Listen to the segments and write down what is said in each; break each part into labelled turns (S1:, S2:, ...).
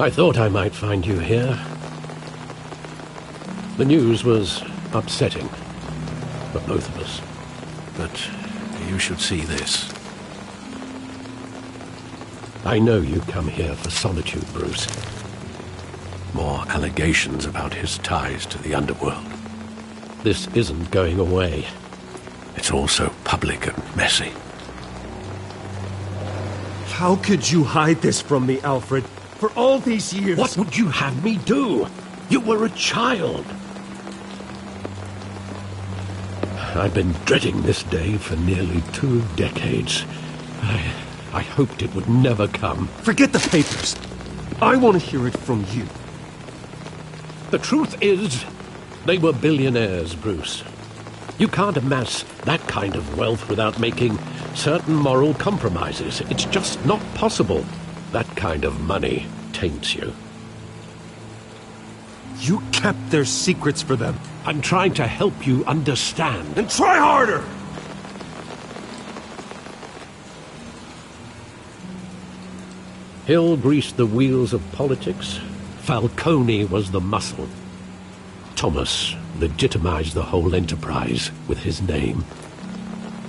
S1: I thought I might find you here. The news was upsetting for both of us. But you should see this. I know you come here for solitude, Bruce. More allegations about his ties to the underworld. This isn't going away. It's all so public and messy.
S2: How could you hide this from me, Alfred? For all these years...
S1: What would you have me do? You were a child. I've been dreading this day for nearly 2 decades. I hoped it would never come.
S2: Forget the papers. I want to hear it from you.
S1: The truth is, they were billionaires, Bruce. You can't amass that kind of wealth without making certain moral compromises. It's just not possible. That kind of money taints you.
S2: You kept their secrets for them.
S1: I'm trying to help you understand.
S2: Then try harder!
S1: Hill greased the wheels of politics. Falcone was the muscle. Thomas legitimized the whole enterprise with his name.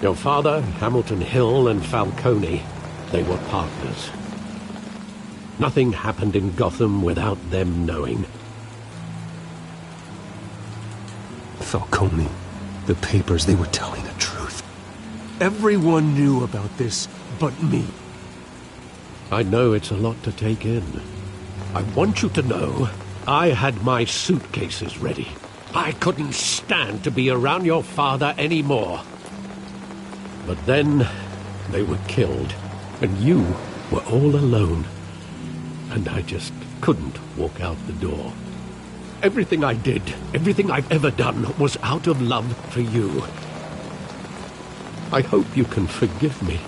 S1: Your father, Hamilton Hill, and Falcone, they were partners. Nothing happened in Gotham without them knowing.
S2: Falcone, the papers, they were telling the truth. Everyone knew about this but me.
S1: I know it's a lot to take in. I want you to know I had my suitcases ready. I couldn't stand to be around your father anymore. But then they were killed, and you were all alone. And I just couldn't walk out the door. Everything I did, everything I've ever done, was out of love for you. I hope you can forgive me.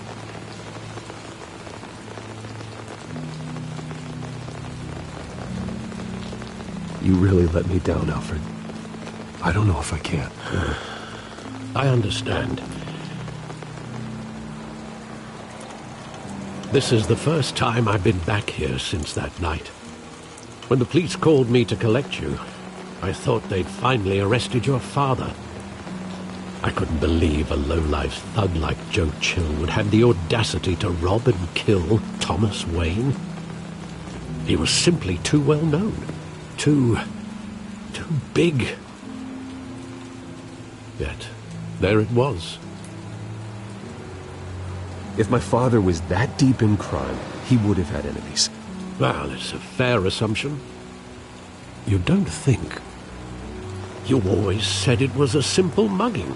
S2: You really let me down, Alfred. I don't know if I can.
S1: I understand. This is the first time I've been back here since that night. When the police called me to collect you, I thought they'd finally arrested your father. I couldn't believe a low-life thug like Joe Chill would have the audacity to rob and kill Thomas Wayne. He was simply too well known. Too big. Yet, there it was.
S2: If my father was that deep in crime, he would have had enemies.
S1: Well, it's a fair assumption. You don't think. You always said it was a simple mugging.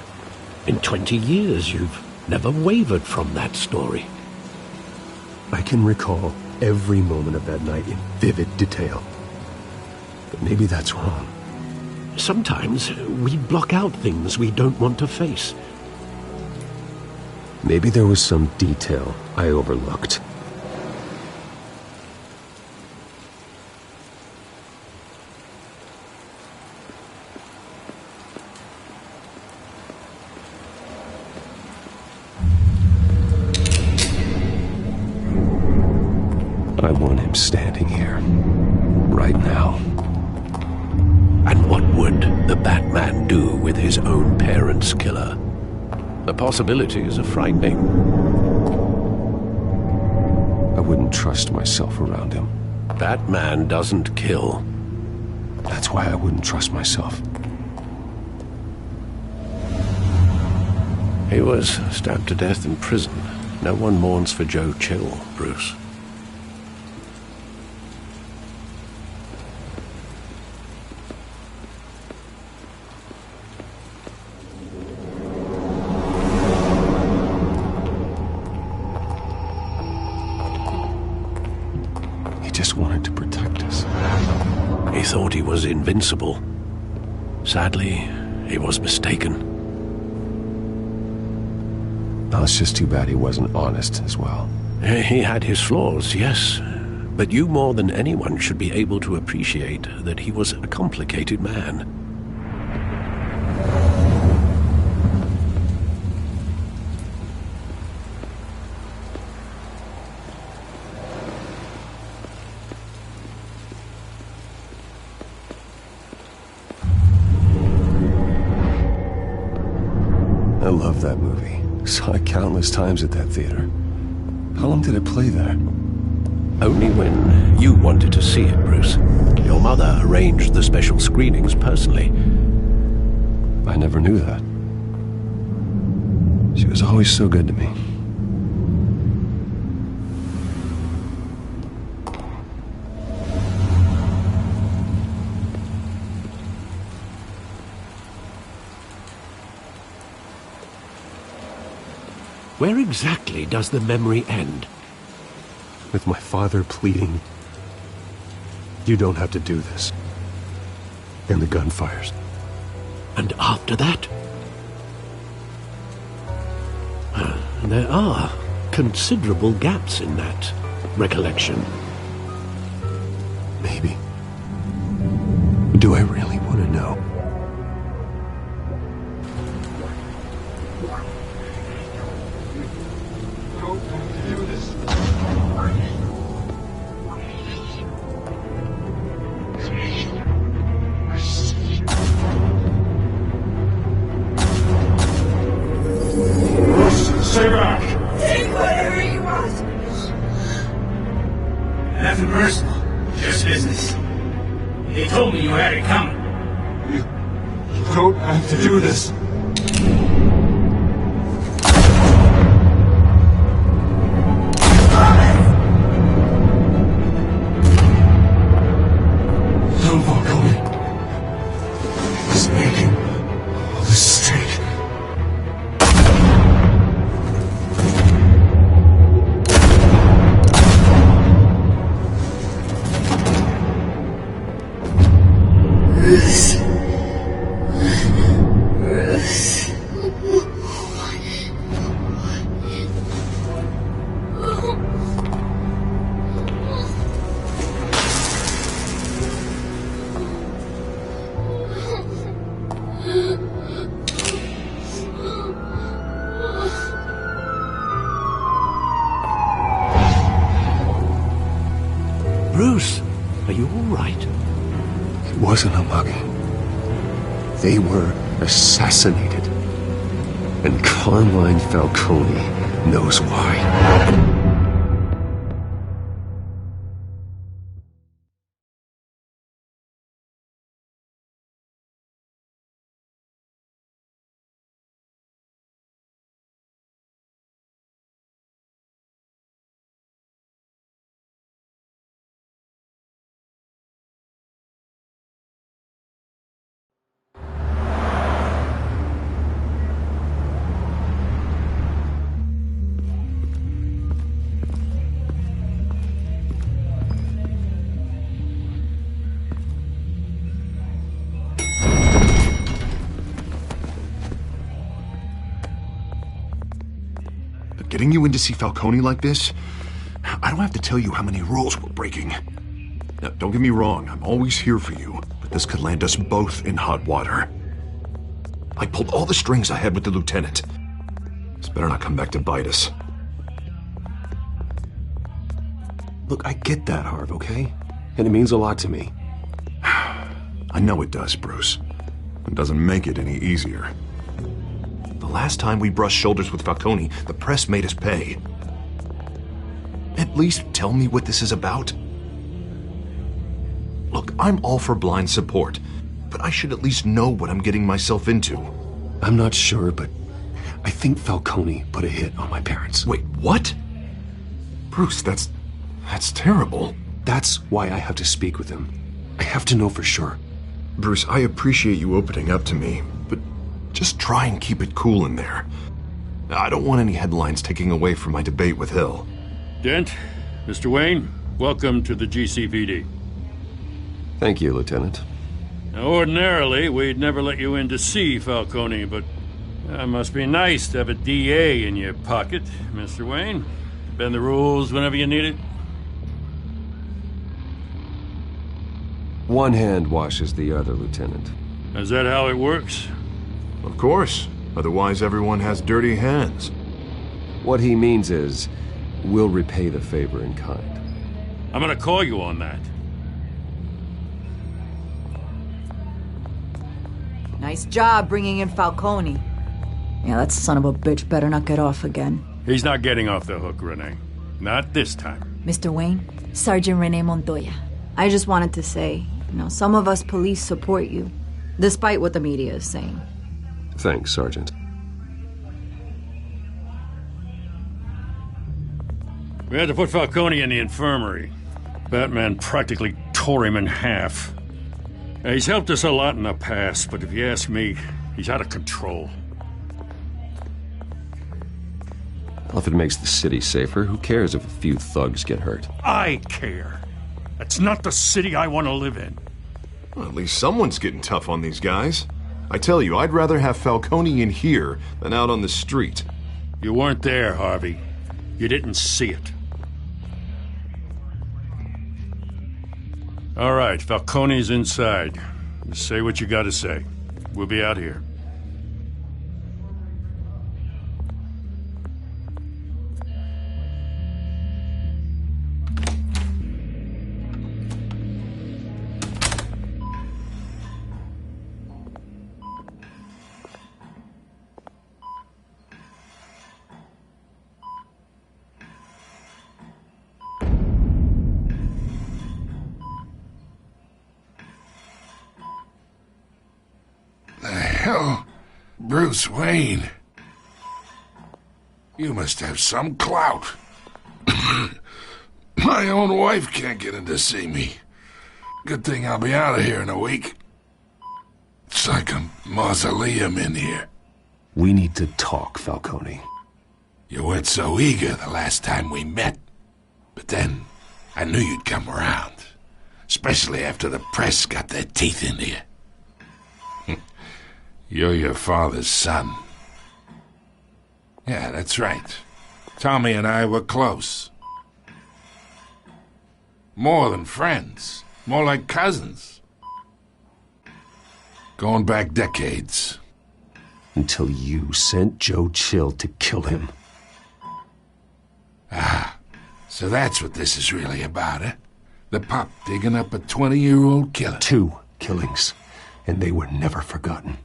S1: In 20 years, you've never wavered from that story.
S2: I can recall every moment of that night in vivid detail. But maybe that's wrong.
S1: Sometimes we block out things we don't want to face.
S2: Maybe there was some detail I overlooked. I want him standing here, right now.
S1: And what would the Batman do with his own parents' killer? The possibilities are frightening.
S2: I wouldn't trust myself around him.
S1: Batman doesn't kill.
S2: That's why I wouldn't trust myself.
S1: He was stabbed to death in prison. No one mourns for Joe Chill, Bruce.
S2: Just wanted to protect us.
S1: He thought he was invincible. Sadly, he was mistaken.
S2: Well, it's just too bad he wasn't honest as well.
S1: He had his flaws, yes. But you more than anyone should be able to appreciate that he was a complicated man.
S2: love that movie. Saw it countless times at that theater. How long did it play there?
S1: Only when you wanted to see it, Bruce. Your mother arranged the special screenings personally.
S2: I never knew that. She was always so good to me.
S1: Where exactly does the memory end?
S2: With my father pleading, "You don't have to do this." And the gun fires.
S1: And after that? There are considerable gaps in that recollection.
S2: Maybe. Do I really want to know?
S3: Stay back!
S4: Take whatever you want.
S3: Nothing personal, just business. They told me you had it coming.
S5: You don't have to do this. Don't walk away. He's making all this straight.
S1: Bruce, are you all right?
S2: It wasn't a mugging. They were assassinated. And Carmine Falcone knows why.
S5: Getting you in to see Falcone like this, I don't have to tell you how many rules we're breaking. Now, don't get me wrong, I'm always here for you, but this could land us both in hot water. I pulled all the strings I had with the lieutenant. This better not come back to bite us.
S2: Look, I get that, Harv, okay? And it means a lot to me.
S5: I know it does, Bruce. It doesn't make it any easier. The last time we brushed shoulders with Falcone, the press made us pay. At least tell me what this is about. Look, I'm all for blind support, but I should at least know what I'm getting myself into.
S2: I'm not sure, but I think Falcone put a hit on my parents.
S5: Wait, what? Bruce, that's terrible.
S2: That's why I have to speak with him. I have to know for sure.
S5: Bruce, I appreciate you opening up to me, but just try and keep it cool in there. I don't want any headlines taking away from my debate with Hill.
S6: Dent, Mr. Wayne, welcome to the GCPD.
S2: Thank you, Lieutenant.
S6: Now, ordinarily, we'd never let you in to see Falcone, but it must be nice to have a DA in your pocket, Mr. Wayne. Bend the rules whenever you need it.
S2: One hand washes the other, Lieutenant.
S6: Is that how it works?
S5: Of course. Otherwise, everyone has dirty hands.
S2: What he means is, we'll repay the favor in kind.
S6: I'm gonna call you on that.
S4: Nice job bringing in Falcone.
S7: Yeah, that son of a bitch better not get off again.
S6: He's not getting off the hook, Renee. Not this time.
S7: Mr. Wayne, Sergeant Renee Montoya. I just wanted to say, some of us police support you, despite what the media is saying.
S2: Thanks, Sergeant.
S6: We had to put Falcone in the infirmary. Batman practically tore him in half. He's helped us a lot in the past, but if you ask me, he's out of control.
S2: Well, if it makes the city safer, who cares if a few thugs get hurt?
S6: I care. That's not the city I want to live in.
S5: Well, at least someone's getting tough on these guys. I tell you, I'd rather have Falcone in here than out on the street.
S6: You weren't there, Harvey. You didn't see it. All right, Falcone's inside. Just say what you gotta say. We'll be out here.
S8: Hell, Bruce Wayne. You must have some clout. My own wife can't get in to see me. Good thing I'll be out of here in a week. It's like a mausoleum in here.
S2: We need to talk, Falcone.
S8: You weren't so eager the last time we met. But then, I knew you'd come around. Especially after the press got their teeth into you. You're your father's son. Yeah, that's right. Tommy and I were close. More than friends. More like cousins. Going back decades.
S2: Until you sent Joe Chill to kill him.
S8: Ah, so that's what this is really about, eh? The pup digging up a 20-year-old killer.
S2: 2 killings, and they were never forgotten.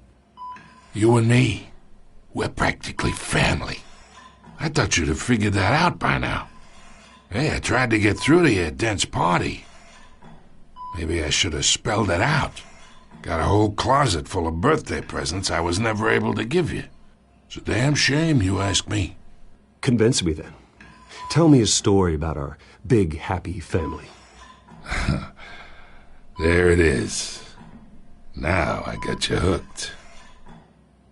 S8: You and me, we're practically family. I thought you'd have figured that out by now. Hey, I tried to get through to you at Dent's party. Maybe I should have spelled it out. Got a whole closet full of birthday presents I was never able to give you. It's a damn shame, you ask me.
S2: Convince me then. Tell me a story about our big, happy family.
S8: There it is. Now I got you hooked.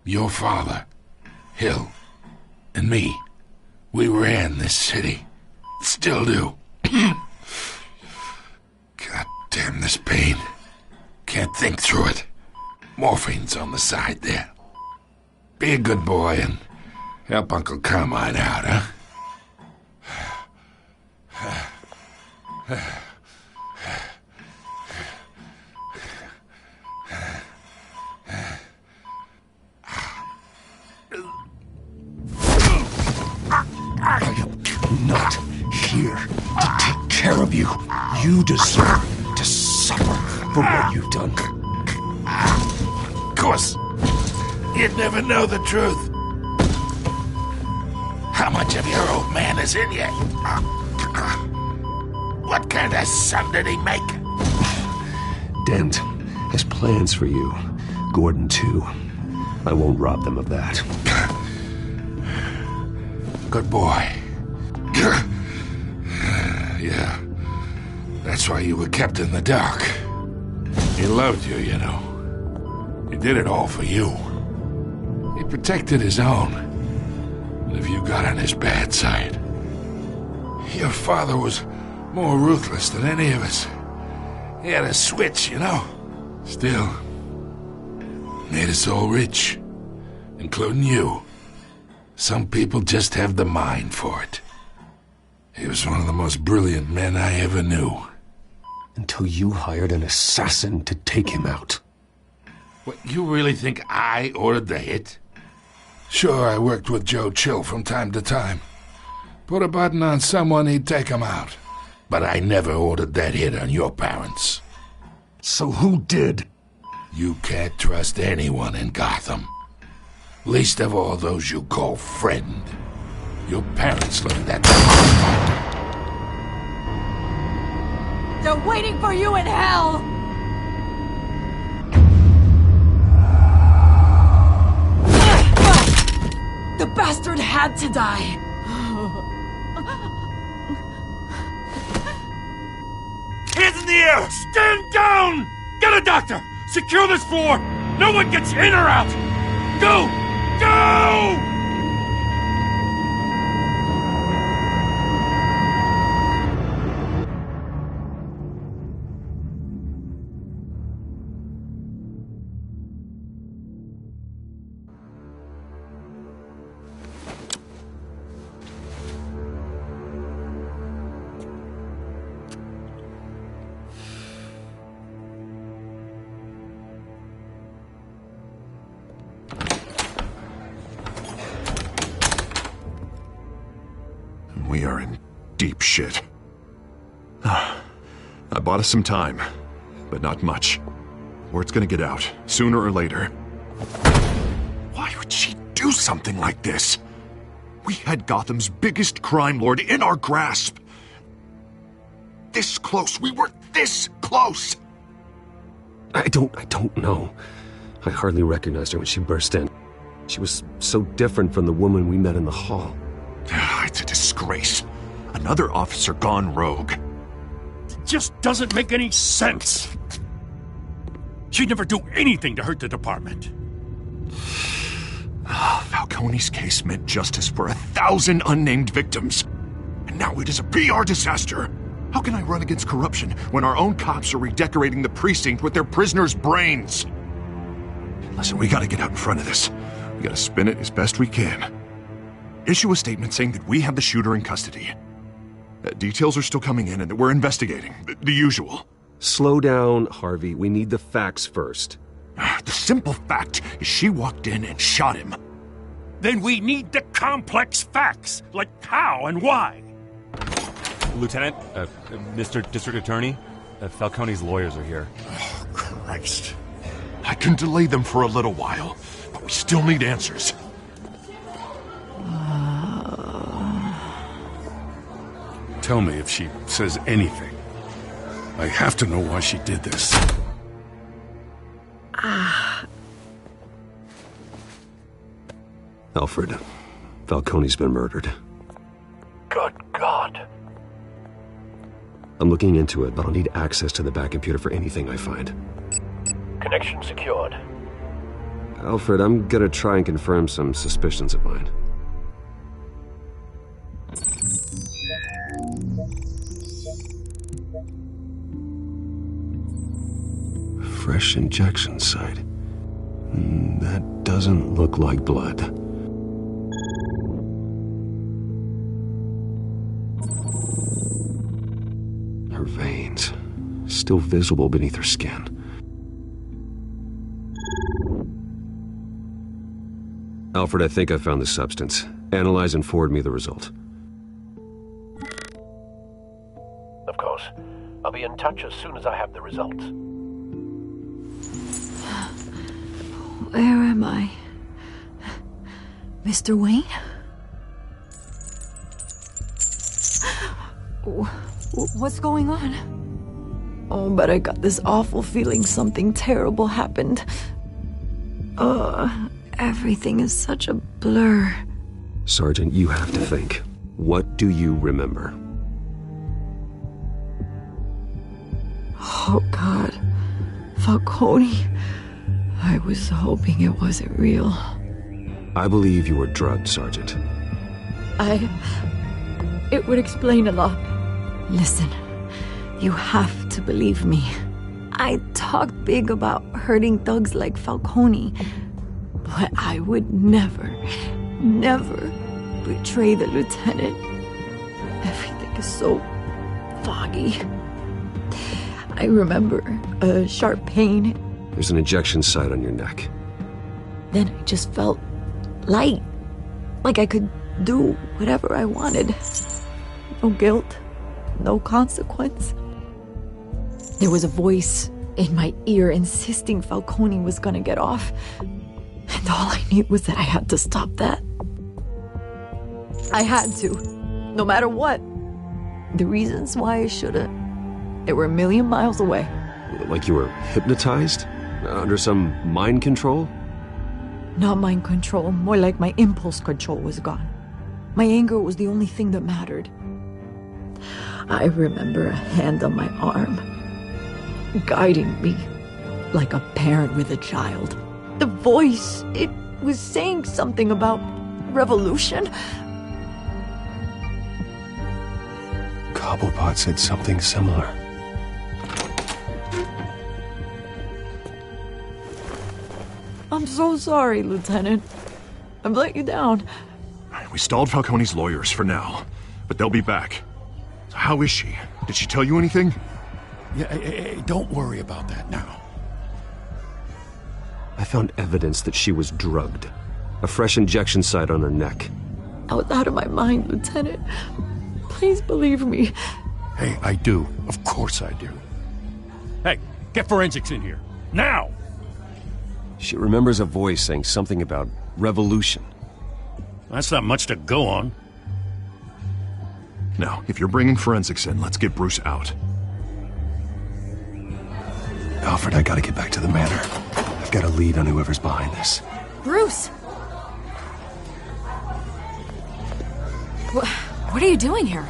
S8: Your father, Hill, and me, we ran this city. Still do. God damn this pain. Can't think through it. Morphine's on the side there. Be a good boy and help Uncle Carmine out, huh?
S2: I am not here to take care of you. You deserve to suffer for what you've done.
S8: Of course, you'd never know the truth. How much of your old man is in you? What kind of son did he make?
S2: Dent has plans for you. Gordon, too. I won't rob them of that.
S8: Good boy. Yeah. That's why you were kept in the dark. He loved you, you know. He did it all for you. He protected his own. But if you got on his bad side... Your father was more ruthless than any of us. He had a switch, you know. Still, made us all rich. Including you. Some people just have the mind for it. He was one of the most brilliant men I ever knew.
S2: Until you hired an assassin to take him out.
S8: What, you really think I ordered the hit? Sure, I worked with Joe Chill from time to time. Put a button on someone, he'd take him out. But I never ordered that hit on your parents.
S2: So who did?
S8: You can't trust anyone in Gotham. Least of all those you call friend. Your parents learned that.
S7: They're waiting for you in hell! The bastard had to die!
S6: Hands in the air! Stand down! Get a doctor! Secure this floor! No one gets in or out! Go! Go!
S5: We are in deep shit. I bought us some time, but not much. Word's gonna get out, sooner or later. Why would she do something like this? We had Gotham's biggest crime lord in our grasp. This close. We were this close.
S9: I don't know. I hardly recognized her when she burst in. She was so different from the woman we met in the hall.
S5: It's a disgrace. Another officer gone rogue.
S6: It just doesn't make any sense. She'd never do anything to hurt the department.
S5: Falcone's case meant justice for 1,000 unnamed victims. And now it is a PR disaster. How can I run against corruption when our own cops are redecorating the precinct with their prisoners' brains? Listen, we gotta get out in front of this. We gotta spin it as best we can. Issue a statement saying that we have the shooter in custody. Details are still coming in and that we're investigating. The usual.
S9: Slow down, Harvey. We need the facts first.
S5: The simple fact is she walked in and shot him.
S6: Then we need the complex facts, like how and why.
S10: Lieutenant, Mr. District Attorney, Falcone's lawyers are here.
S5: Oh, Christ. I can delay them for a little while, but we still need answers.
S8: Tell me if she says anything. I have to know why she did this.
S9: Alfred, Falcone's been murdered.
S1: Good God.
S9: I'm looking into it, but I'll need access to the back computer for anything I find.
S1: Connection secured.
S9: Alfred, I'm gonna try and confirm some suspicions of mine. Fresh injection site. That doesn't look like blood. Her veins, still visible beneath her skin. Alfred, I think I found the substance. Analyze and forward me the result.
S1: Of course. I'll be in touch as soon as I have the results.
S7: Where am I? Mr. Wayne? What's going on? Oh, but I got this awful feeling something terrible happened. Everything is such a blur.
S9: Sergeant, you have to think. What do you remember?
S7: Oh, God. Falcone. I was hoping it wasn't real.
S9: I believe you were drugged, Sergeant.
S7: It would explain a lot. Listen, you have to believe me. I talked big about hurting thugs like Falcone, but I would never betray the lieutenant. Everything is so foggy. I remember a sharp pain.
S9: There's an injection site on your neck.
S7: Then I just felt light, like I could do whatever I wanted. No guilt, no consequence. There was a voice in my ear insisting Falcone was gonna get off. And all I knew was that I had to stop that. I had to, no matter what. The reasons why I shouldn't, they were a million miles away.
S9: Like you were hypnotized? Under some mind control?
S7: Not mind control, more like my impulse control was gone. My anger was the only thing that mattered. I remember a hand on my arm, guiding me like a parent with a child. The voice, it was saying something about revolution.
S9: Cobblepot said something similar.
S7: I'm so sorry, Lieutenant. I've let you down.
S5: We stalled Falcone's lawyers for now, but they'll be back. So how is she? Did she tell you anything?
S2: Yeah, hey, don't worry about that now.
S9: I found evidence that she was drugged. A fresh injection site on her neck.
S7: I was out of my mind, Lieutenant. Please believe me.
S2: Hey, I do. Of course I do.
S6: Hey, get forensics in here. Now!
S9: She remembers a voice saying something about revolution.
S6: That's not much to go on.
S5: Now, if you're bringing forensics in, let's get Bruce out.
S9: Alfred, I gotta get back to the manor. I've got a lead on whoever's behind this.
S11: Bruce! What are you doing here?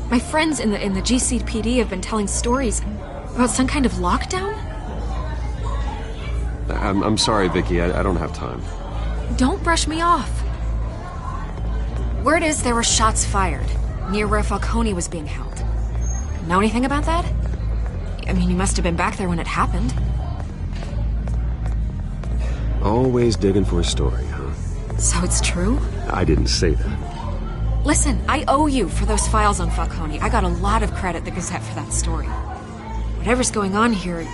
S11: My friends in the GCPD have been telling stories about some kind of lockdown?
S9: I'm sorry, Vicky. I don't have time.
S11: Don't brush me off. Word is there were shots fired near where Falcone was being held. Know anything about that? I mean, you must have been back there when it happened.
S9: Always digging for a story, huh?
S11: So it's true?
S9: I didn't say that.
S11: Listen, I owe you for those files on Falcone. I got a lot of credit at the Gazette for that story. Whatever's going on here,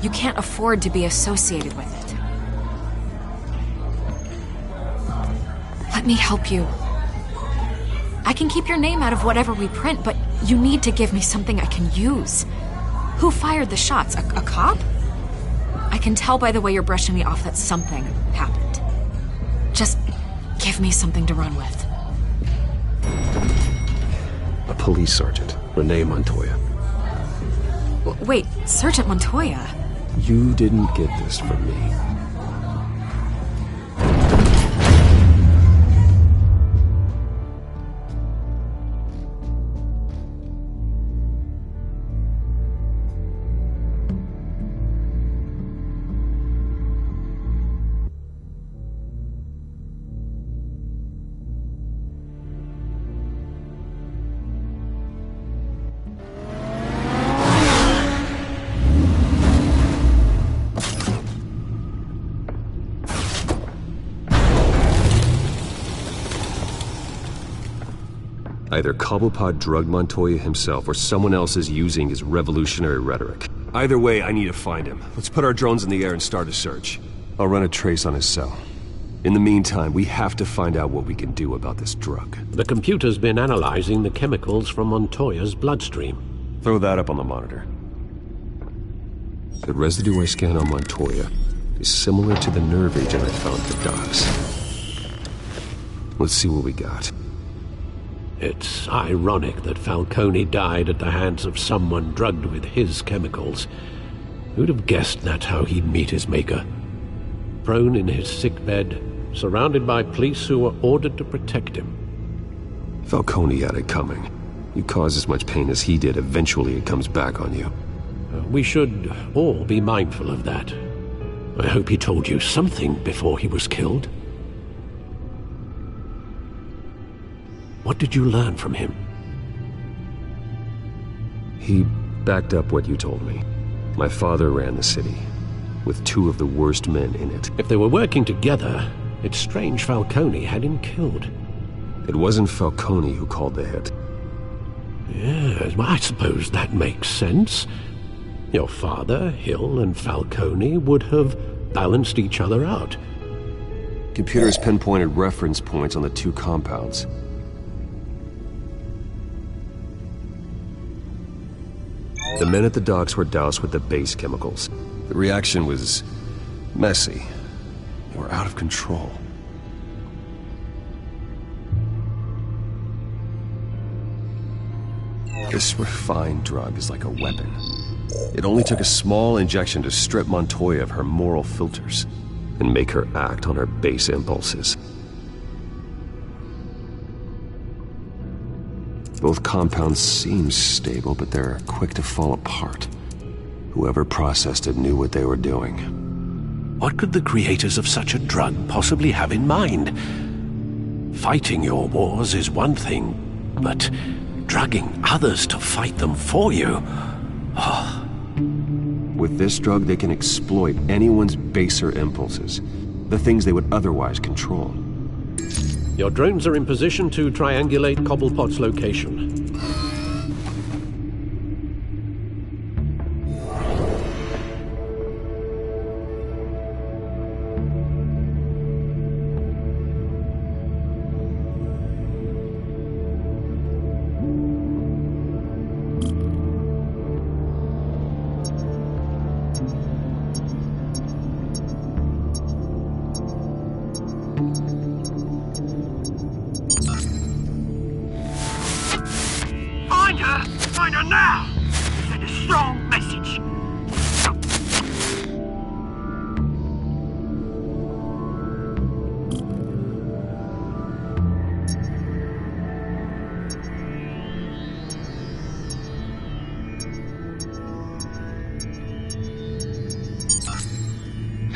S11: you can't afford to be associated with it. Let me help you. I can keep your name out of whatever we print, but you need to give me something I can use. Who fired the shots? A cop? I can tell by the way you're brushing me off that something happened. Just give me something to run with.
S9: A police sergeant, Renee Montoya.
S11: Wait, Sergeant Montoya?
S9: You didn't get this from me. Either Cobblepot drugged Montoya himself, or someone else is using his revolutionary rhetoric. Either way, I need to find him. Let's put our drones in the air and start a search. I'll run a trace on his cell. In the meantime, we have to find out what we can do about this drug.
S1: The computer's been analyzing the chemicals from Montoya's bloodstream.
S9: Throw that up on the monitor. The residue I scan on Montoya is similar to the nerve agent I found at the docks. Let's see what we got.
S1: It's ironic that Falcone died at the hands of someone drugged with his chemicals. Who'd have guessed that's how he'd meet his maker? Prone in his sickbed, surrounded by police who were ordered to protect him.
S9: Falcone had it coming. You cause as much pain as he did, eventually it comes back on you.
S1: We should all be mindful of that. I hope he told you something before he was killed. What did you learn from him?
S9: He backed up what you told me. My father ran the city, with two of the worst men in it.
S1: If they were working together, it's strange Falcone had him killed.
S9: It wasn't Falcone who called the hit.
S1: Yes, well, I suppose that makes sense. Your father, Hill, and Falcone would have balanced each other out.
S9: Computers pinpointed reference points on the two compounds. The men at the docks were doused with the base chemicals. The reaction was messy. were out of control. This refined drug is like a weapon. It only took a small injection to strip Montoya of her moral filters and make her act on her base impulses. Both compounds seem stable, but they're quick to fall apart. Whoever processed it knew what they were doing.
S1: What could the creators of such a drug possibly have in mind? Fighting your wars is one thing, but drugging others to fight them for you? Oh.
S9: With this drug, they can exploit anyone's baser impulses, the things they would otherwise control.
S1: Your drones are in position to triangulate Cobblepot's location.
S3: Find her now! Send a strong message.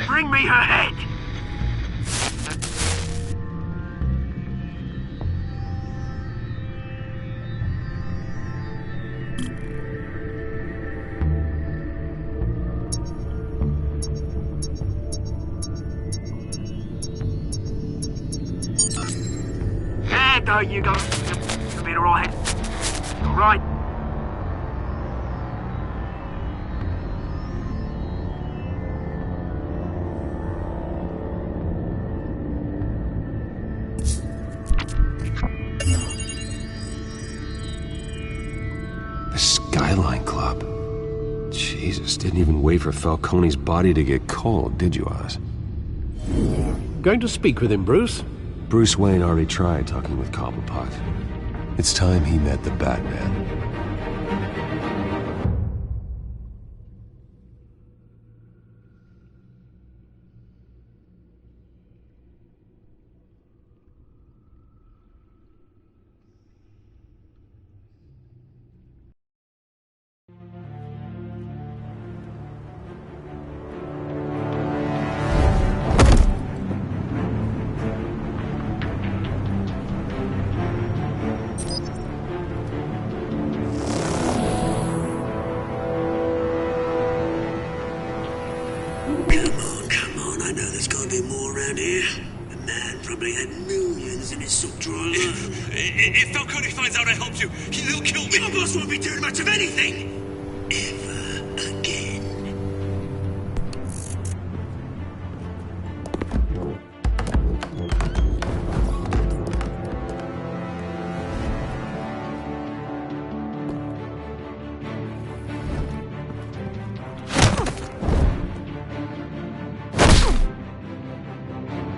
S3: Bring me her head! There you go. You'll be alright. Alright.
S9: The Skyline Club. Jesus, didn't even wait for Falcone's body to get cold, did you, Oz?
S1: Going to speak with him, Bruce?
S9: Bruce Wayne already tried talking with Cobblepot. It's time he met the Batman.
S12: If Falcone finds out I helped you, he'll kill me. Your boss won't be doing much of anything. Ever again.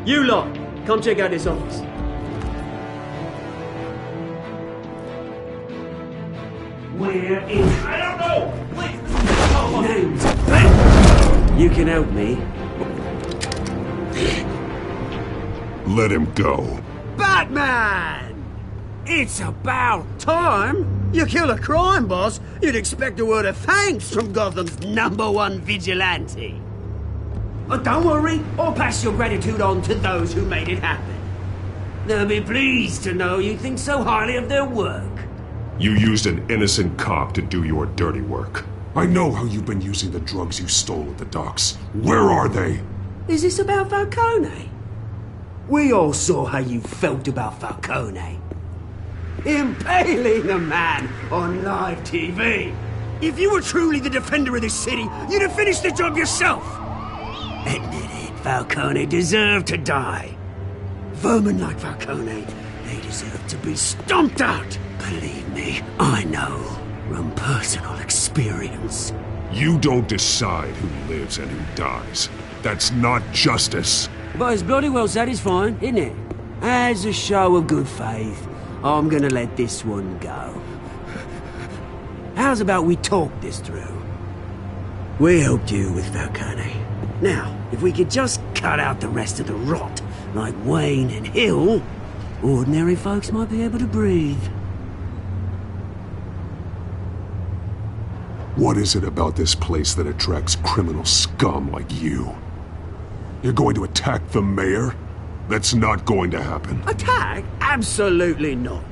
S13: You lot, come check out this office. We're in.
S3: I don't know! Please!
S13: Names. You can help me.
S8: Let him go.
S13: Batman! It's about time. You kill a crime boss, you'd expect a word of thanks from Gotham's #1 vigilante. But don't worry, I'll pass your gratitude on to those who made it happen. They'll be pleased to know you think so highly of their work.
S5: You used an innocent cop to do your dirty work.
S2: I know how you've been using the drugs you stole at the docks. Where are they?
S13: Is this about Falcone? We all saw how you felt about Falcone. Impaling a man on live TV. If you were truly the defender of this city, you'd have finished the job yourself. Admit it, Falcone deserved to die. Vermin like Falcone, they deserve to be stomped out. Believe me, I know from personal experience.
S5: You don't decide who lives and who dies. That's not justice.
S13: But it's bloody well satisfying, isn't it? As a show of good faith, I'm gonna let this one go. How's about we talk this through? We helped you with Falcone. Now, if we could just cut out the rest of the rot, like Wayne and Hill, ordinary folks might be able to breathe.
S2: What is it about this place that attracts criminal scum like you? You're going to attack the mayor? That's not going to happen.
S13: Attack? Absolutely not.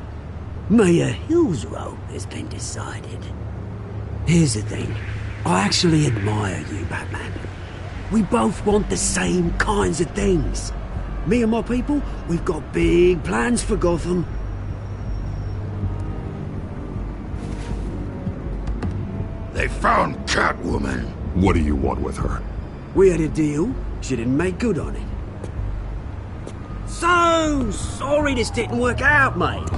S13: Mayor Hill's role has been decided. Here's the thing. I actually admire you, Batman. We both want the same kinds of things. Me and my people, we've got big plans for Gotham.
S8: They found Catwoman.
S2: What do you want with her?
S13: We had a deal. She didn't make good on it. So sorry this didn't work out, mate.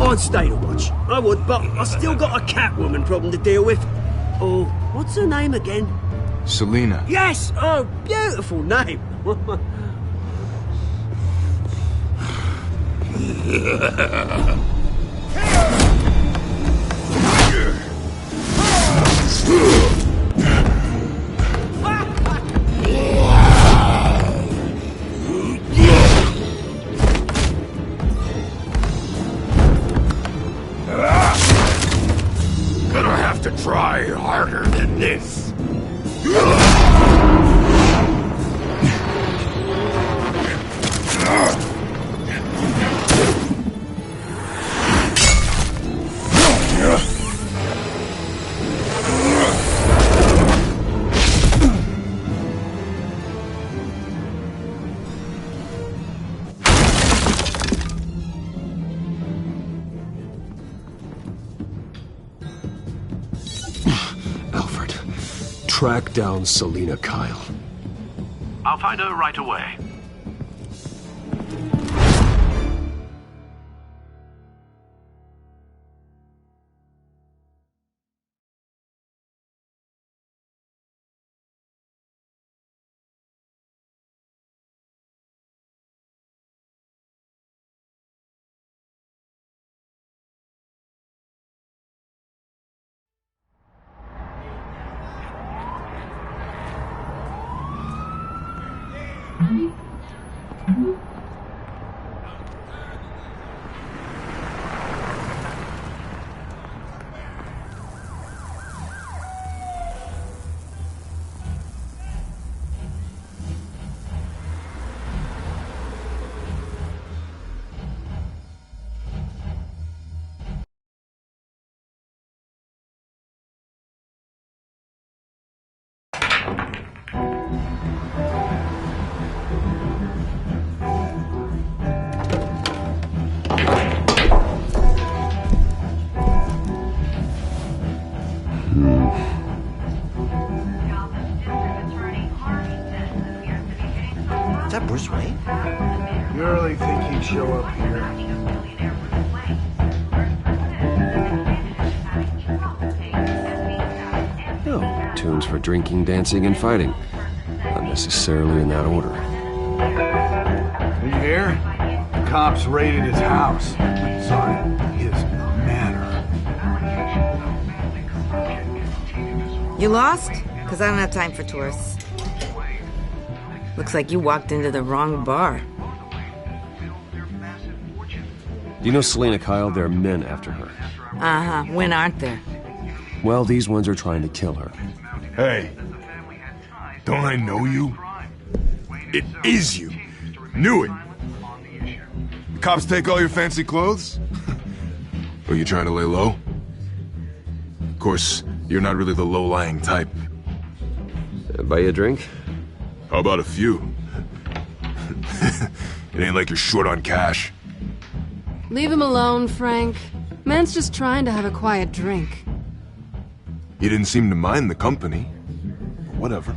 S13: I'd stay to watch. I would, but I still got a Catwoman problem to deal with. Oh, what's her name again?
S5: Selina.
S13: Yes! Oh, beautiful name.
S8: Gonna have to try harder than this.
S2: Alfred, track down Selina Kyle.
S1: I'll find her right away.
S14: Is that Bruce Wayne?
S15: You really think he'd show up here?
S9: Oh, tunes for drinking, dancing, and fighting. Not necessarily in that order.
S15: You hear? The cops raided his house. Sorry, his manor.
S16: You lost? Because I don't have time for tourists. Looks like you walked into the wrong bar.
S9: Do you know Selina Kyle? There are men after her.
S16: Uh-huh. When aren't there?
S9: Well, these ones are trying to kill her.
S17: Hey, don't I know you? It is you. Knew it. The cops take all your fancy clothes? Are you trying to lay low? Of course, you're not really the low-lying type.
S9: Buy you a drink?
S17: How about a few? It ain't like you're short on cash.
S18: Leave him alone, Frank. Man's just trying to have a quiet drink.
S17: You didn't seem to mind the company. Whatever.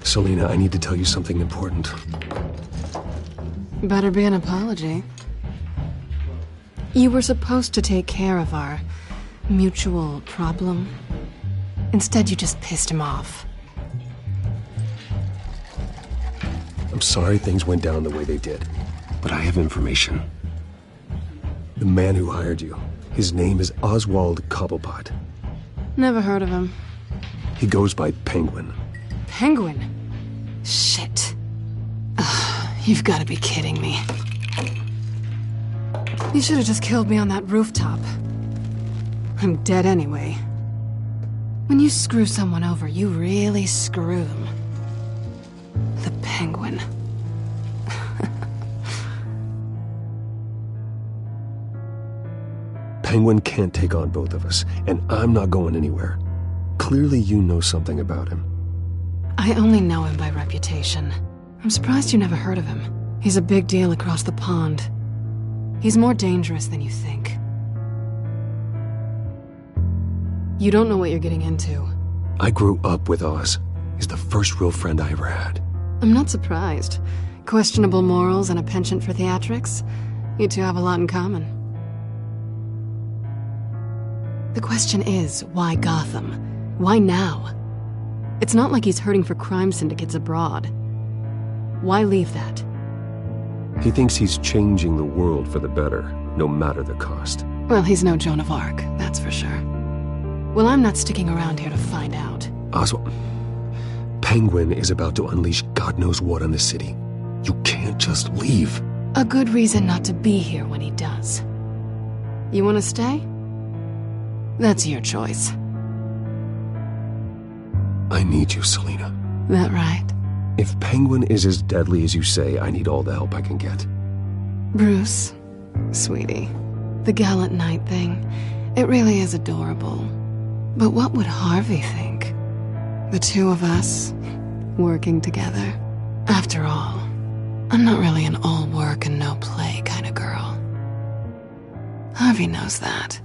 S9: Selina, I need to tell you something important.
S18: Better be an apology. You were supposed to take care of our mutual problem Instead, you just pissed him off.
S9: I'm sorry things went down the way they did, but I have information. The man who hired you, his name is Oswald Cobblepot.
S18: Never heard of him.
S9: He goes by Penguin.
S18: Penguin? Shit. Ugh, you've got to be kidding me. You should have just killed me on that rooftop. I'm dead anyway. When you screw someone over, you really screw them. The Penguin.
S9: Penguin can't take on both of us, and I'm not going anywhere. Clearly you know something about him.
S18: I only know him by reputation. I'm surprised you never heard of him. He's a big deal across the pond. He's more dangerous than you think. You don't know what you're getting into.
S9: I grew up with Oz. He's the first real friend I ever had.
S18: I'm not surprised. Questionable morals and a penchant for theatrics. You two have a lot in common. The question is, why Gotham? Why now? It's not like he's hurting for crime syndicates abroad. Why leave that?
S9: He thinks he's changing the world for the better, no matter the cost.
S18: Well, he's no Joan of Arc, that's for sure. Well, I'm not sticking around here to find out.
S9: Oswald, Penguin is about to unleash God knows what on the city. You can't just leave.
S18: A good reason not to be here when he does. You want to stay? That's your choice.
S9: I need you, Selina.
S18: That right?
S9: If Penguin is as deadly as you say, I need all the help I can get.
S18: Bruce, sweetie, the gallant knight thing, it really is adorable. But what would Harvey think? The two of us, working together. After all, I'm not really an all work and no play kind of girl. Harvey knows that.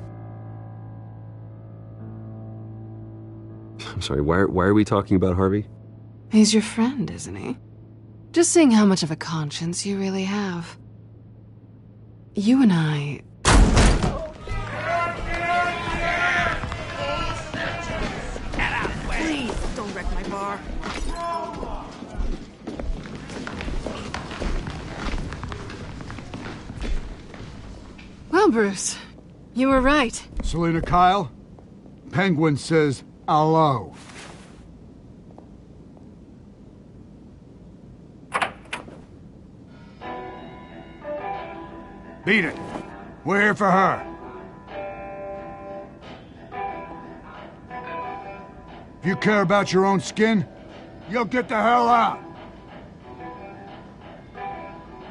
S9: I'm sorry, why are we talking about Harvey?
S18: He's your friend, isn't he? Just seeing how much of a conscience you really have. You and I...
S16: Please, don't wreck my bar.
S18: Well, Bruce, you were right.
S15: Selina Kyle, Penguin says hello. Beat it. We're here for her. If you care about your own skin, you'll get the hell out.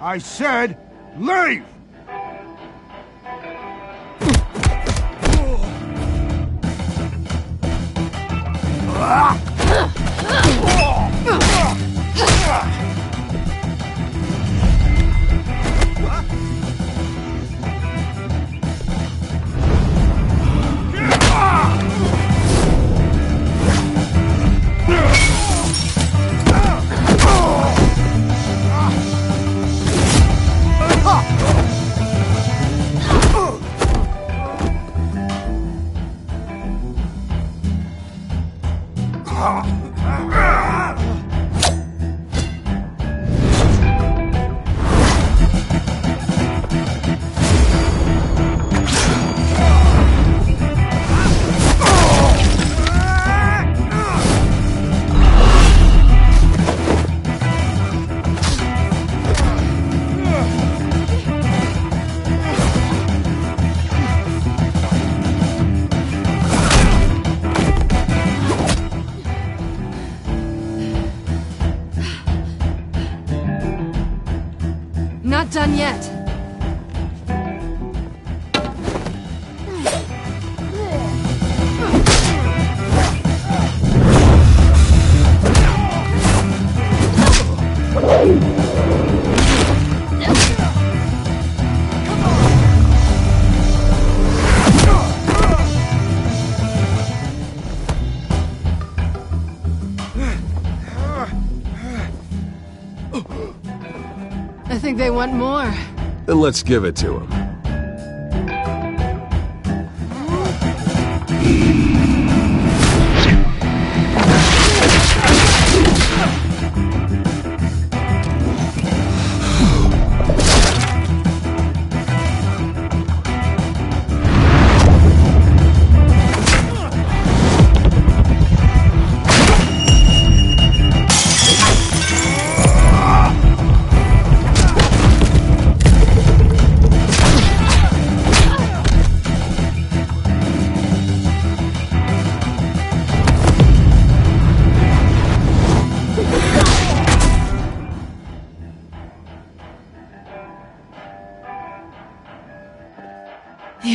S15: I said, leave!
S18: Not done yet. I think they want more.
S9: Then let's give it to him.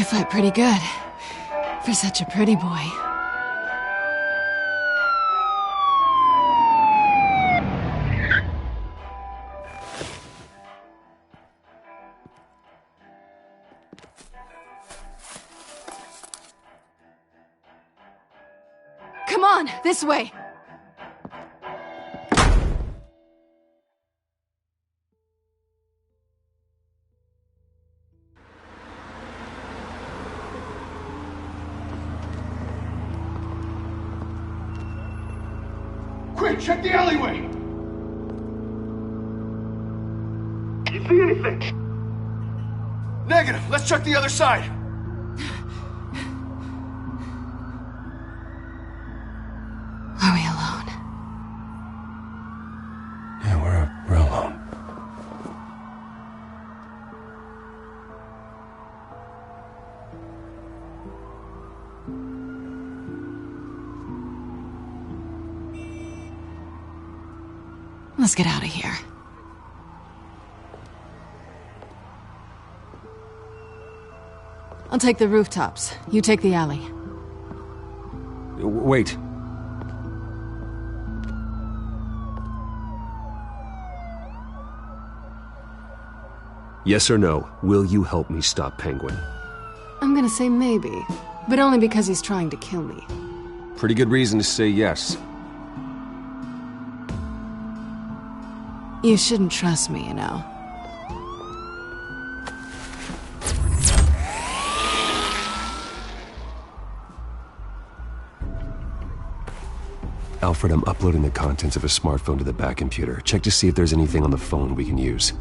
S18: You fight pretty good. For such a pretty boy. Come on, this way!
S15: Quick, check the alleyway!
S13: You see anything?
S15: Negative. Let's check the other side.
S18: Are we alone?
S9: Yeah, we're alone.
S18: Let's get out of here. I'll take the rooftops. You take the alley.
S9: Wait. Yes or no, will you help me stop Penguin?
S18: I'm gonna say maybe, but only because he's trying to kill me.
S9: Pretty good reason to say yes.
S18: You shouldn't trust me, you know.
S9: Alfred, I'm uploading the contents of a smartphone to the back computer. Check to see if there's anything on the phone we can use.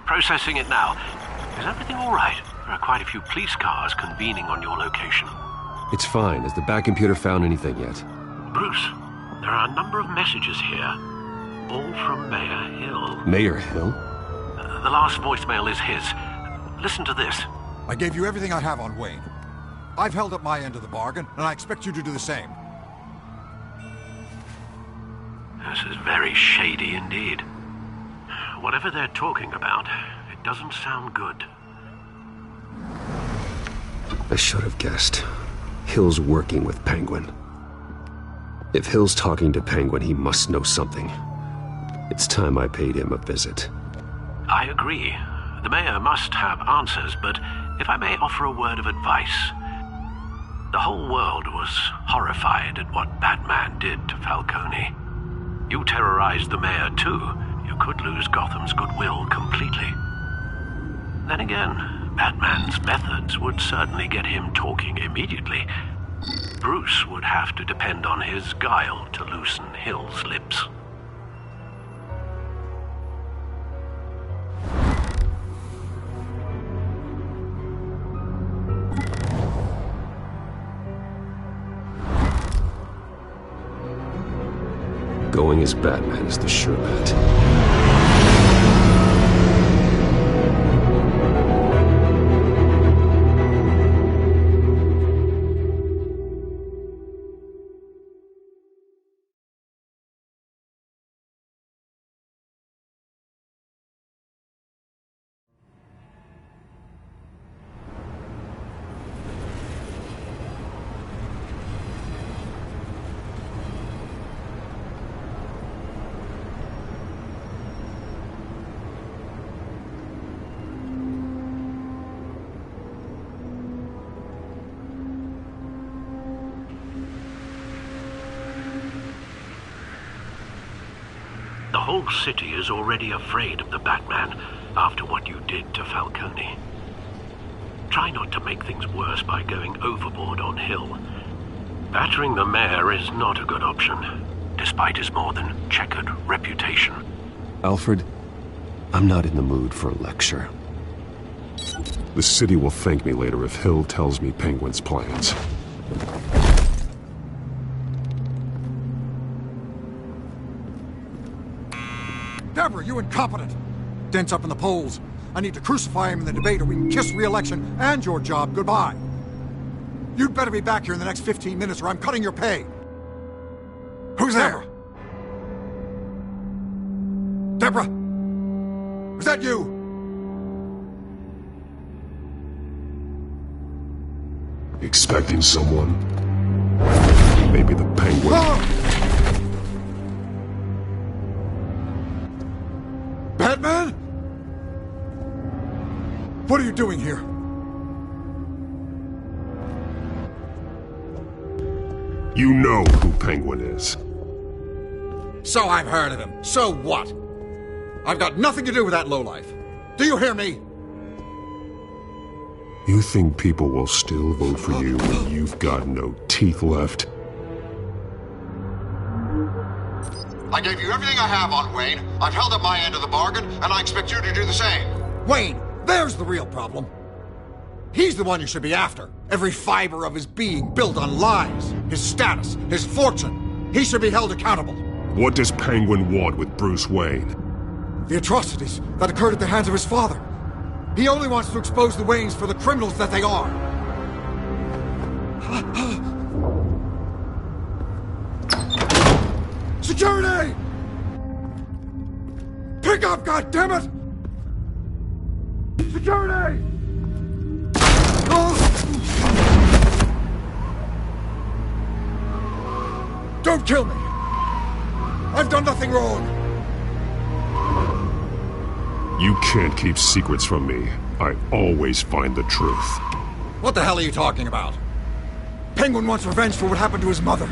S1: Processing it now. Is everything all right? There are quite a few police cars convening on your location.
S9: It's fine. Has the back computer found anything yet?
S1: Bruce, there are a number of messages here. All from Mayor Hill.
S9: Mayor Hill?
S1: The last voicemail is his. Listen to this.
S19: I gave you everything I have on Wayne. I've held up my end of the bargain, and I expect you to do the same.
S1: This is very shady indeed. Whatever they're talking about, it doesn't sound good.
S9: I should have guessed. Hill's working with Penguin. If Hill's talking to Penguin, he must know something. It's time I paid him a visit.
S1: I agree. The mayor must have answers, but if I may offer a word of advice. The whole world was horrified at what Batman did to Falcone. You terrorized the mayor too. You could lose Gotham's goodwill completely. Then again, Batman's methods would certainly get him talking immediately. Bruce would have to depend on his guile to loosen Hill's lips.
S9: Going as Batman is the sure bet.
S1: The whole city is already afraid of the Batman after what you did to Falcone. Try not to make things worse by going overboard on Hill. Battering the mayor is not a good option, despite his more than checkered reputation.
S9: Alfred, I'm not in the mood for a lecture. The city will thank me later if Hill tells me Penguin's plans.
S19: Deborah, you incompetent! Dent's up in the polls. I need to crucify him in the debate or we can kiss re-election and your job goodbye. You'd better be back here in the next 15 minutes or I'm cutting your pay. Who's there? Deborah? Is that you?
S17: Expecting someone? Maybe the Penguin.
S19: Batman? What are you doing here?
S17: You know who Penguin is.
S19: So I've heard of him. So what? I've got nothing to do with that lowlife. Do you hear me?
S17: You think people will still vote for you when you've got no teeth left?
S19: I gave you everything I have on Wayne. I've held up my end of the bargain, and I expect you to do the same. Wayne, there's the real problem. He's the one you should be after. Every fiber of his being built on lies, his status, his fortune. He should be held accountable.
S17: What does Penguin want with Bruce Wayne?
S19: The atrocities that occurred at the hands of his father. He only wants to expose the Waynes for the criminals that they are. Security! Pick up, goddammit! Security! Don't kill me! I've done nothing wrong!
S17: You can't keep secrets from me. I always find the truth.
S19: What the hell are you talking about? Penguin wants revenge for what happened to his mother.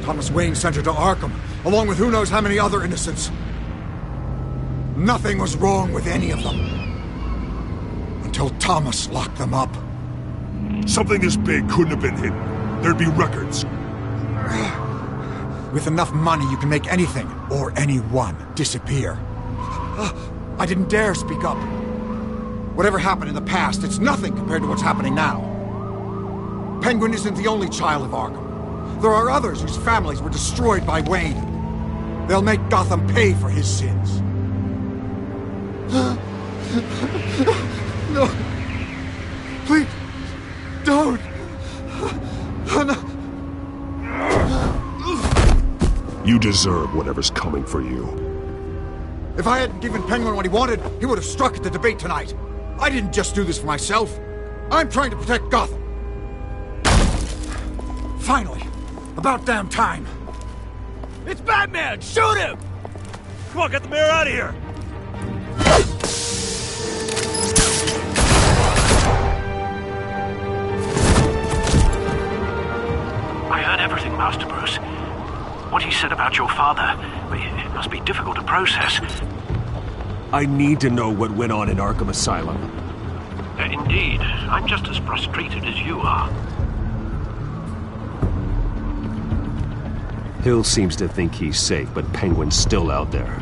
S19: Thomas Wayne sent her to Arkham, along with who knows how many other innocents. Nothing was wrong with any of them. Until Thomas locked them up.
S17: Something this big couldn't have been hidden. There'd be records.
S19: With enough money, you can make anything, or anyone, disappear. I didn't dare speak up. Whatever happened in the past, it's nothing compared to what's happening now. Penguin isn't the only child of Arkham. There are others whose families were destroyed by Wayne. They'll make Gotham pay for his sins. No. Please, don't.
S17: You deserve whatever's coming for you.
S19: If I hadn't given Penguin what he wanted, he would have struck at the debate tonight. I didn't just do this for myself. I'm trying to protect Gotham. Finally. About damn time.
S3: It's Batman! Shoot him! Come on, get the mayor out of here!
S1: I heard everything, Master Bruce. What he said about your father, it must be difficult to process.
S9: I need to know what went on in Arkham Asylum.
S1: Indeed. I'm just as frustrated as you are.
S9: Hill seems to think he's safe, but Penguin's still out there.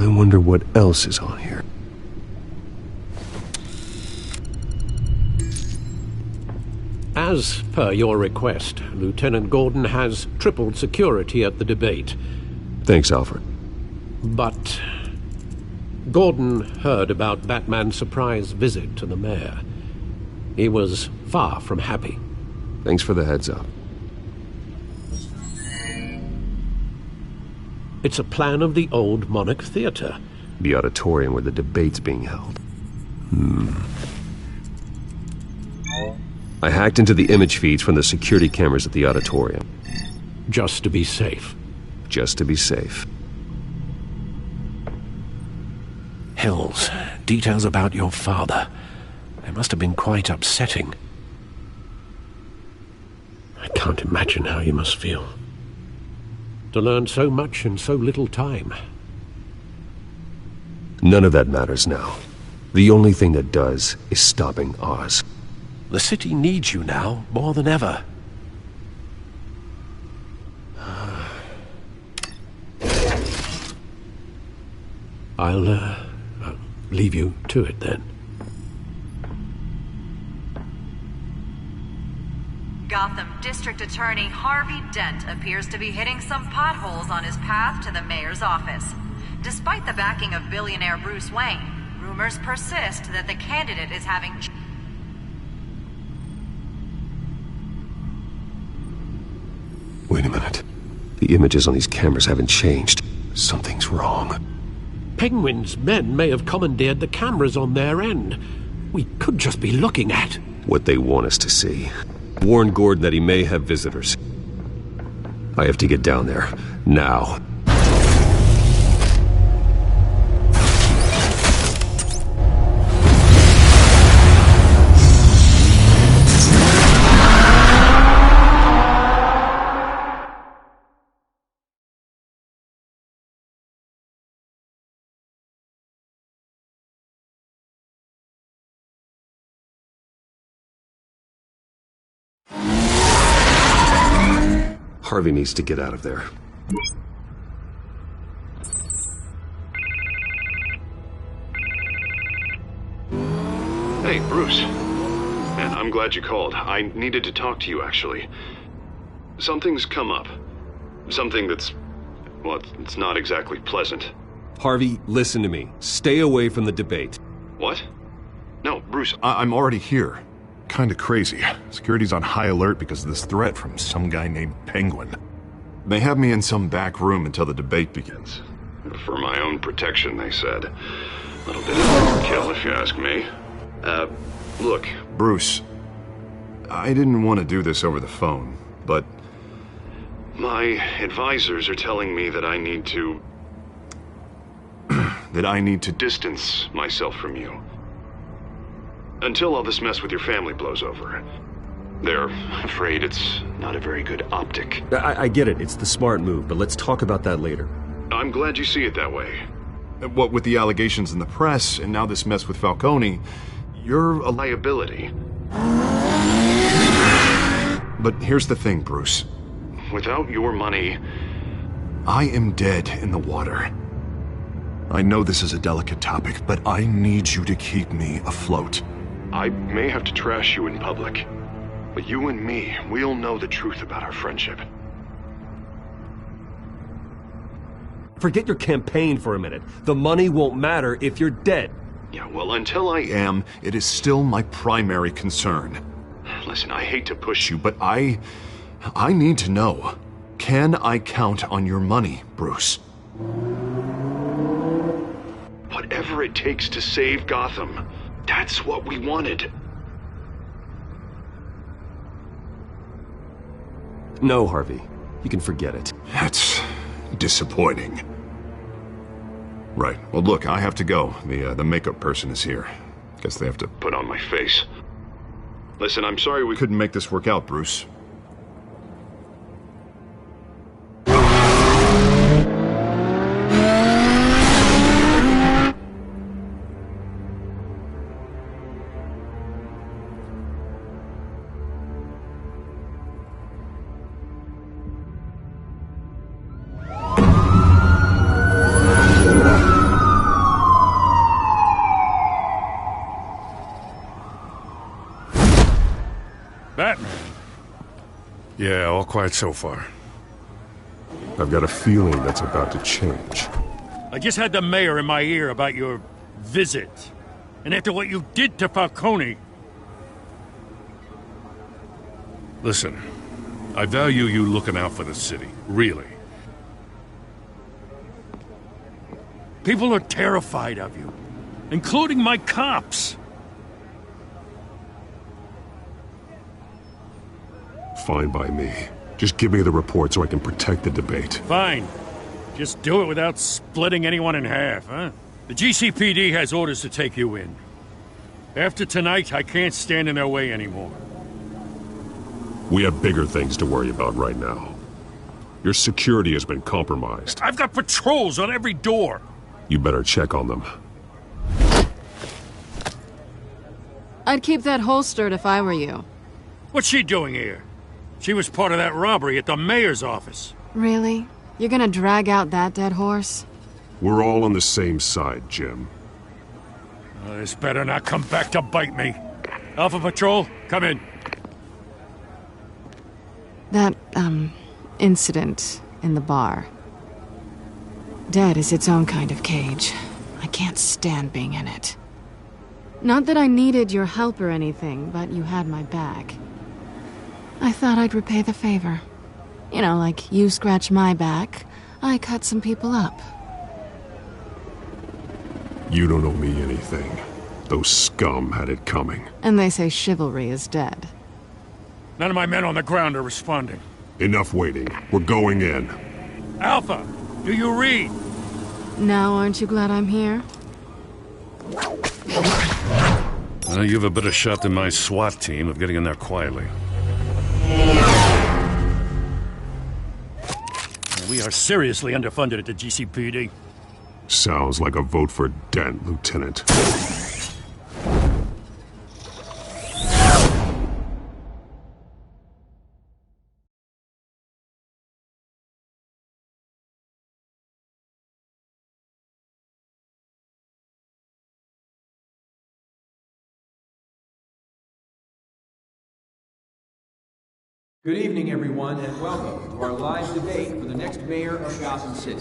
S9: I wonder what else is on here.
S1: As per your request, Lieutenant Gordon has tripled security at the debate.
S9: Thanks, Alfred.
S1: But Gordon heard about Batman's surprise visit to the mayor. He was far from happy.
S9: Thanks for the heads up.
S1: It's a plan of the old Monarch Theater.
S9: The auditorium where the debate's being held. I hacked into the image feeds from the security cameras at the auditorium.
S1: Just to be safe.
S9: Just to be safe.
S1: Hills, details about your father. They must have been quite upsetting. I can't imagine how you must feel. To learn so much in so little time.
S9: None of that matters now. The only thing that does is stopping Oz.
S1: The city needs you now, more than ever. I'll leave you to it then.
S20: Gotham District Attorney Harvey Dent appears to be hitting some potholes on his path to the mayor's office. Despite the backing of billionaire Bruce Wayne, rumors persist that the candidate is having...
S9: Wait a minute. The images on these cameras haven't changed. Something's wrong.
S1: Penguin's men may have commandeered the cameras on their end. We could just be looking at
S9: what they want us to see. Warn Gordon that he may have visitors. I have to get down there. Now. Harvey needs to get out of there.
S5: Hey, Bruce. Man, I'm glad you called. I needed to talk to you, actually. Something's come up. Something that's... well, it's not exactly pleasant.
S9: Harvey, listen to me. Stay away from the debate.
S5: What? No, Bruce, I'm already here. Kinda crazy. Security's on high alert because of this threat from some guy named Penguin. They have me in some back room until the debate begins. For my own protection, they said. Little bit of overkill, if you ask me. Look, Bruce, I didn't want to do this over the phone, but my advisors are telling me that I need to... that I need to distance myself from you. Until all this mess with your family blows over. They're afraid it's not a very good optic.
S9: I get it. It's the smart move, but let's talk about that later.
S5: I'm glad you see it that way. What with the allegations in the press, and now this mess with Falcone, you're a liability. But here's the thing, Bruce. Without your money, I am dead in the water. I know this is a delicate topic, but I need you to keep me afloat. I may have to trash you in public, but you and me, we'll know the truth about our friendship.
S9: Forget your campaign for a minute. The money won't matter if you're dead.
S5: Yeah, well, until I am, it is still my primary concern. Listen, I hate to push you, but I need to know. Can I count on your money, Bruce? Whatever it takes to save Gotham. That's what we wanted.
S9: No, Harvey. You can forget it.
S5: That's disappointing. Right. Well, look, I have to go. The makeup person is here. Guess they have to put on my face. Listen, I'm sorry we couldn't make this work out, Bruce.
S6: Batman? Yeah, all quiet so far.
S9: I've got a feeling that's about to change.
S6: I just had the mayor in my ear about your visit. And after what you did to Falcone... Listen, I value you looking out for the city, really. People are terrified of you, including my cops.
S9: Fine by me. Just give me the report so I can protect the debate.
S6: Fine. Just do it without splitting anyone in half, huh? The GCPD has orders to take you in. After tonight, I can't stand in their way anymore.
S9: We have bigger things to worry about right now. Your security has been compromised.
S6: I've got patrols on every door.
S9: You better check on them.
S18: I'd keep that holstered if I were you.
S6: What's she doing here? She was part of that robbery at the mayor's office.
S18: Really? You're gonna drag out that dead horse?
S9: We're all on the same side, Jim.
S6: This better not come back to bite me. Alpha Patrol, come in.
S18: That, incident in the bar. Dead is its own kind of cage. I can't stand being in it. Not that I needed your help or anything, but you had my back. I thought I'd repay the favor. You know, like you scratch my back, I cut some people up.
S9: You don't owe me anything. Those scum had it coming.
S18: And they say chivalry is dead.
S6: None of my men on the ground are responding.
S9: Enough waiting. We're going in.
S6: Alpha, do you read?
S18: Now aren't you glad I'm here?
S6: You have a better shot than my SWAT team of getting in there quietly. We are seriously underfunded at the GCPD.
S9: Sounds like a vote for Dent, Lieutenant.
S21: Good evening, everyone, and welcome to our live debate for the next mayor of Gotham City.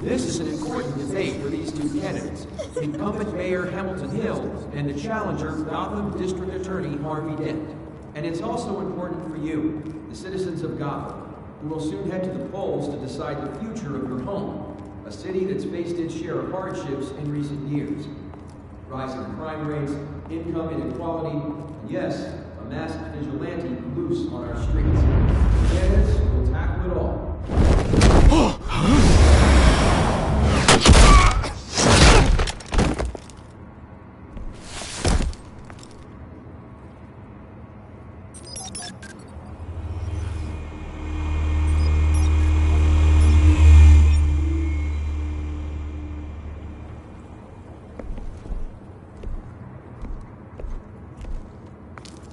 S21: This is an important debate for these two candidates, incumbent Mayor Hamilton Hill and the challenger, Gotham District Attorney Harvey Dent. And it's also important for you, the citizens of Gotham, who will soon head to the polls to decide the future of your home, a city that's faced its share of hardships in recent years. Rising crime rates, income inequality, and yes, a masked vigilante loose on our streets. Candidates will tackle it all.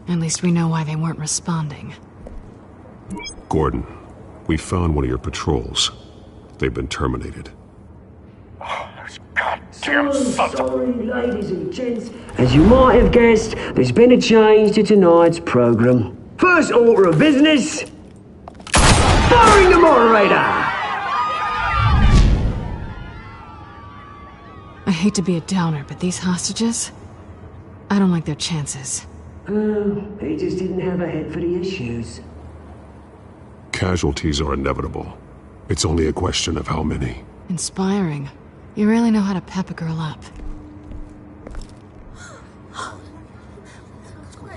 S18: At least we know why they weren't responding.
S9: Gordon, we found one of your patrols. They've been terminated.
S13: Goddamn sorry, ladies and gents. As you might have guessed, there's been a change to tonight's program. First order of business, firing the moderator!
S18: I hate to be a downer, but these hostages? I don't like their chances.
S13: He just didn't have a head for the issues.
S9: Casualties are inevitable. It's only a question of how many.
S18: Inspiring. You really know how to pep a girl up.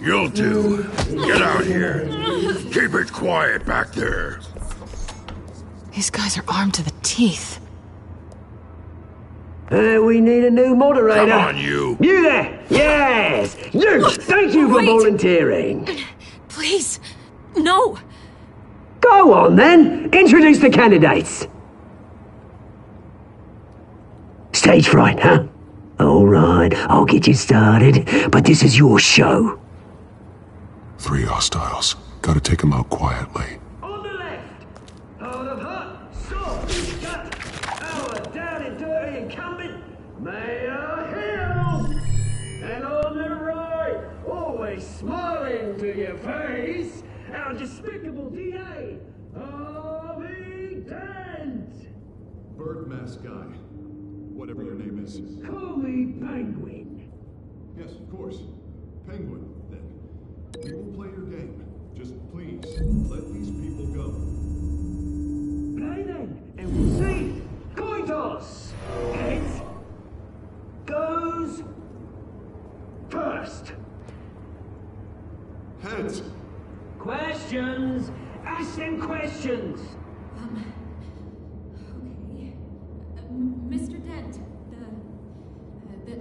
S8: You'll do. Get out here. Keep it quiet back there.
S18: These guys are armed to the teeth.
S13: We need a new moderator.
S8: Come on, you.
S13: You there! Yes! You! Thank you for volunteering.
S11: Please, no.
S13: Go on, then. Introduce the candidates. Stage fright, huh? All right, I'll get you started, but this is your show.
S9: 3 hostiles. Gotta take them out quietly.
S13: On the left, out of hot, soft, gut, our down and dirty incumbent, Mayor Hill. And on the right, always smiling to your face, our despicable DA, Harvey Dent.
S5: Bird mask guy. Whatever your name is.
S13: Call me Penguin.
S5: Yes, of course. Penguin, then. We will play your game. Just please, let these people go.
S13: Play then, and we'll see. Coin toss. Heads goes first.
S5: Heads.
S13: Questions. Ask them questions.
S22: Mr. Dent,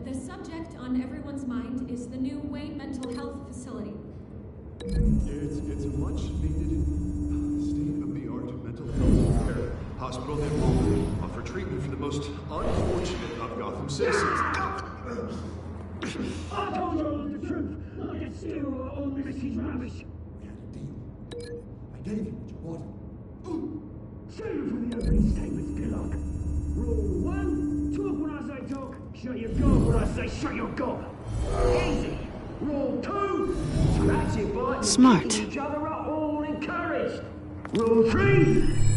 S22: the subject on everyone's mind is the new Wayne Mental Health Facility.
S5: It's a much needed state-of-the-art mental health care hospital that will offer treatment for the most unfortunate of Gotham citizens.
S13: I told you all the truth. I can see all this is rubbish.
S19: I gave you what you wanted.
S13: Save you from the opening statements, Pillock. Rule 1, talk when I say talk, shut your gob when I say shut your gob. Easy. Rule 2, scratching, biting,
S18: Smart.
S13: each other are all encouraged. Rule 3,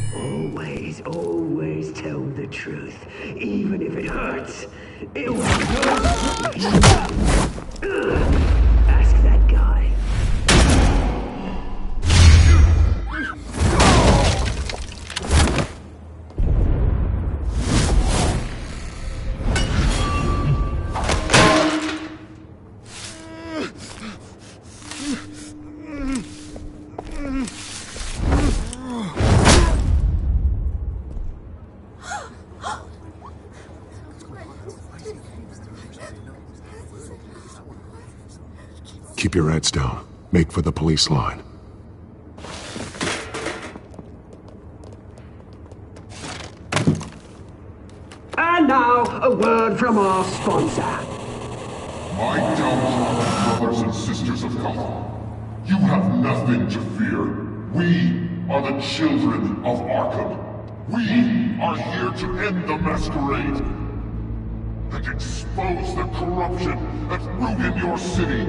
S13: always tell the truth, even if it hurts. It'll hurt. Ask that guy.
S5: Keep your heads down. Make for the police line.
S13: And now, a word from our sponsor.
S8: My downtrodden brothers and sisters of Gotham, you have nothing to fear. We are the children of Arkham. We are here to end the masquerade and expose the corruption that ruined your city.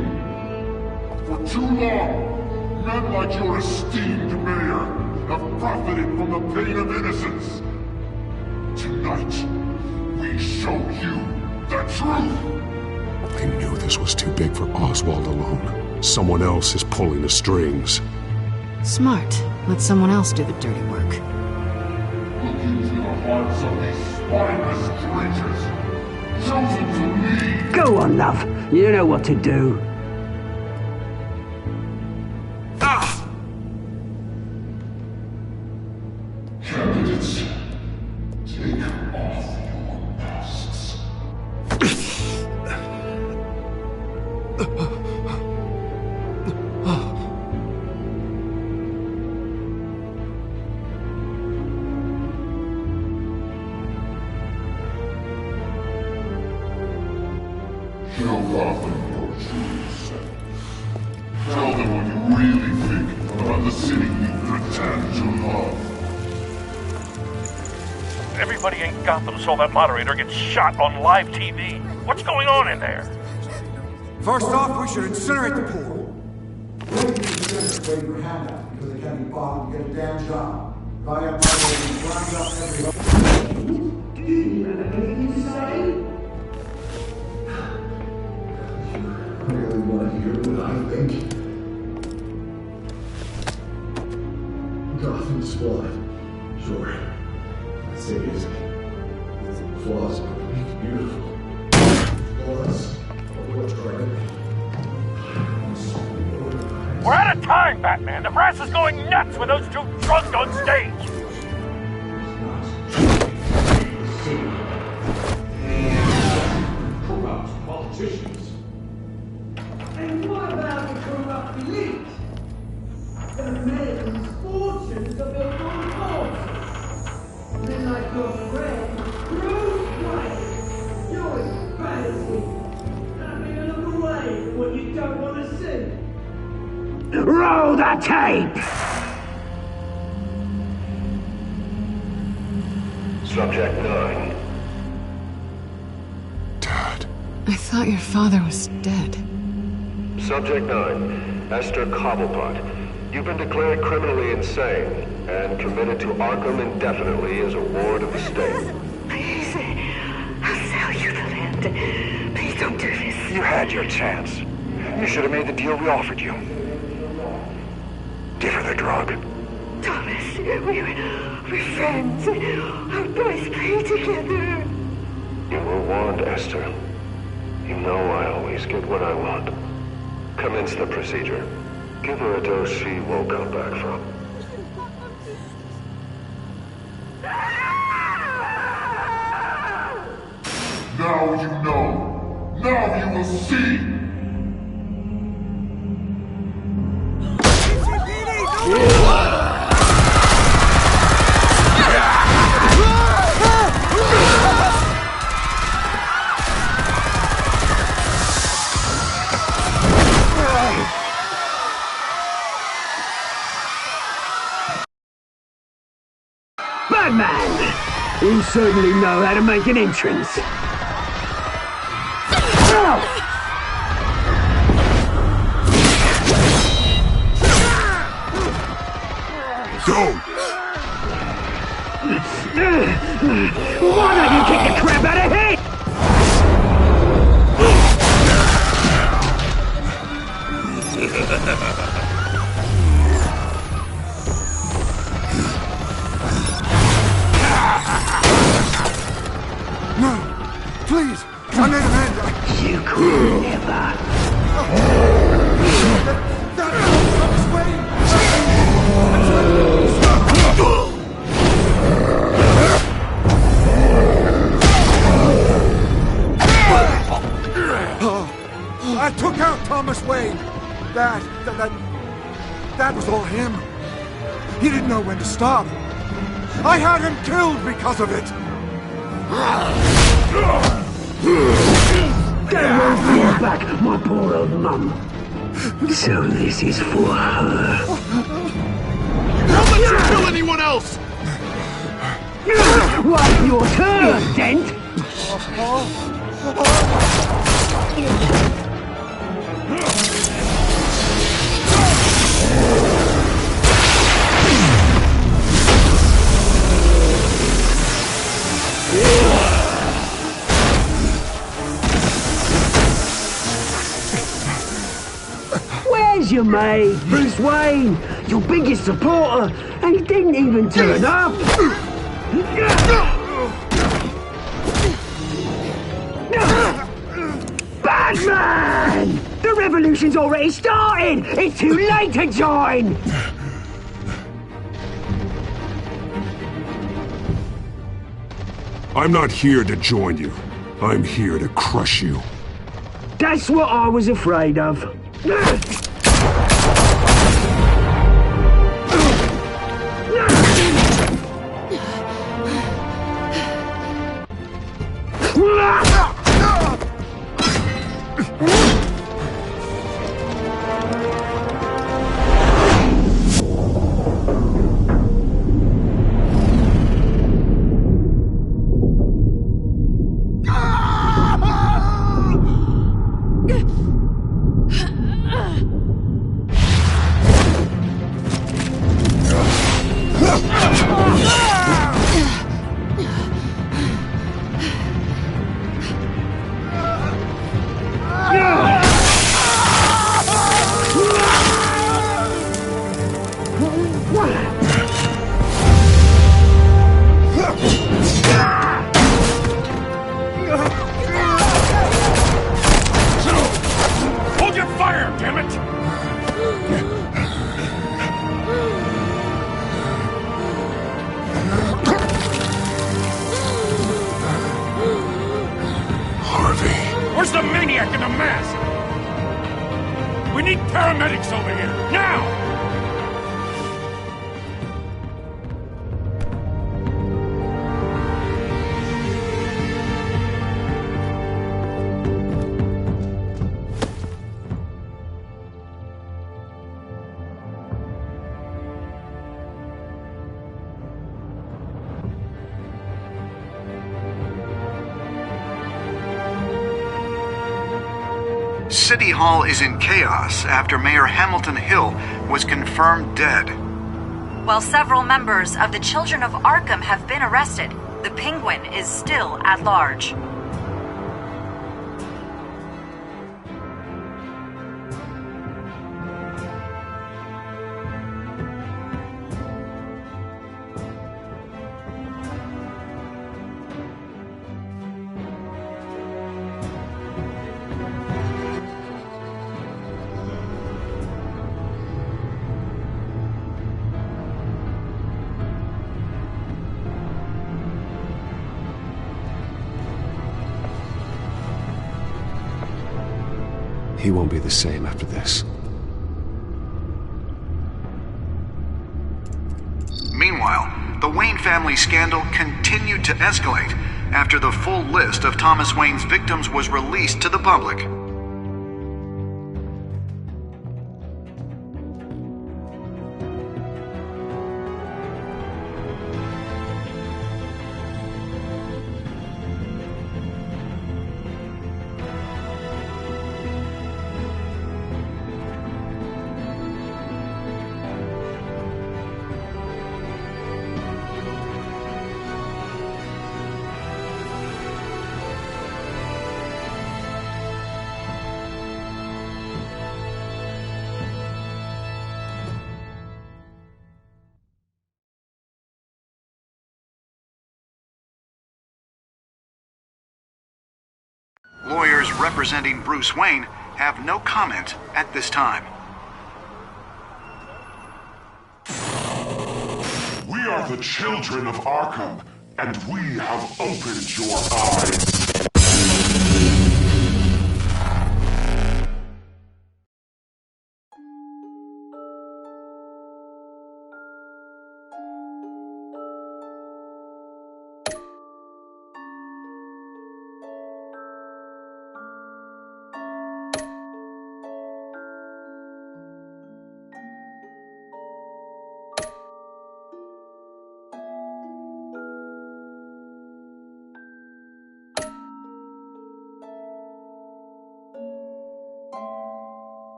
S8: For too long, men like your esteemed mayor have profited from the pain of innocence. Tonight, we show you the truth!
S5: I knew this was too big for Oswald alone. Someone else is pulling the strings.
S18: Smart. Let someone else do the dirty work.
S8: Look into the hearts of these spineless creatures, chosen to lead!
S13: Go on, love. You know what to do.
S8: Candidates, take off your masks. Show Gotham your true self. Tell them what you really think about the city you pretend to love.
S4: Everybody in Gotham saw that moderator get shot on live TV. What's going on in there?
S19: First off, we should incinerate the pool. Waiting for handouts because they can't be bought to get a damn job. If I have my grind up every...
S13: Do you have anything to say?
S19: I really want to hear what I think. Gotham's flawed. Sure. I'd say it's flaws, but make it beautiful. Flaws are what's driving me.
S4: We're out of time, Batman. The press is going nuts with those two drunks on stage.
S13: Corrupt politicians. And what about the corrupt elite? The men whose fortunes are built on falsehood. Men like your friend, Bruce Wayne. You're embarrassing. Having a look away from what you don't want to see. Roll the tape!
S10: Subject 9.
S18: I thought your father was dead.
S10: Subject 9. Esther Cobblepot. You've been declared criminally insane and committed to Arkham indefinitely as a ward of the state.
S23: Please, I'll sell you the land. Please don't do this.
S10: You had your chance. You should have made the deal we offered you. Give her the drug.
S23: Thomas, we're friends. Our boys play together.
S10: You were warned, Esther. You know I always get what I want. Commence the procedure. Give her a dose she won't come back from.
S8: Now you know. Now you will see.
S13: You certainly know how to make an entrance.
S17: Go!
S13: Why don't you kick the crap out of him?
S19: No! Please! I made an end!
S13: You could never.
S19: I took out Thomas Wayne. That was all him. He didn't know when to stop. I had him killed because of it.
S13: That won't bring back my poor old mum. So this is for her.
S17: Don't let you kill anyone else!
S13: What's your turn, Dent? Where's your mate, Bruce Wayne? Your biggest supporter, and he didn't even turn up. Batman! The revolution's already started! It's too late to join!
S17: I'm not here to join you. I'm here to crush you.
S13: That's what I was afraid of.
S4: Hold your fire, damn it!
S17: Harvey.
S4: Where's the maniac in the mask? We need paramedics over here, now!
S2: City Hall is in chaos after Mayor Hamilton Hill was confirmed dead.
S20: While several members of the Children of Arkham have been arrested, the Penguin is still at large.
S9: He won't be the same after this.
S2: Meanwhile, the Wayne family scandal continued to escalate after the full list of Thomas Wayne's victims was released to the public. lawyers representing Bruce Wayne have no comment at this time.
S7: We are the children of Arkham, and we have opened your eyes.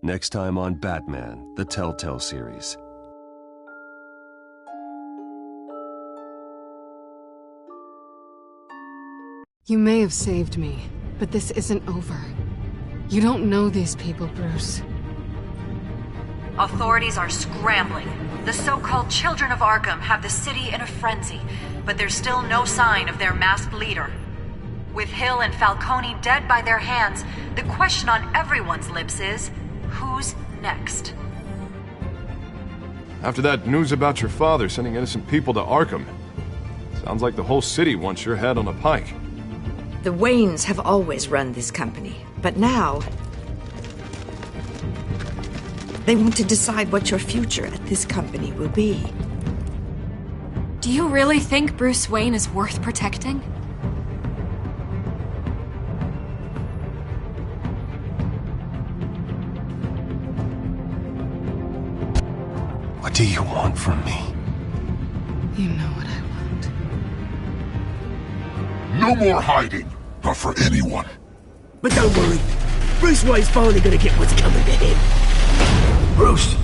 S9: Next time on Batman, the TellTale series.
S18: You may have saved me, but this isn't over. You don't know these people, Bruce.
S20: Authorities are scrambling. The so-called Children of Arkham have the city in a frenzy, but there's still no sign of their masked leader. With Hill and Falcone dead by their hands, the question on everyone's lips is, who's next?
S17: After that news about your father sending innocent people to Arkham, sounds like the whole city wants your head on a pike.
S23: The Waynes have always run this company, but now they want to decide what your future at this company will be.
S11: Do you really think Bruce Wayne is worth protecting?
S9: What do you want from me?
S18: You know what I want.
S7: No more hiding, not for anyone.
S13: But don't worry, Bruce Wayne's finally gonna get what's coming to him.
S15: Bruce,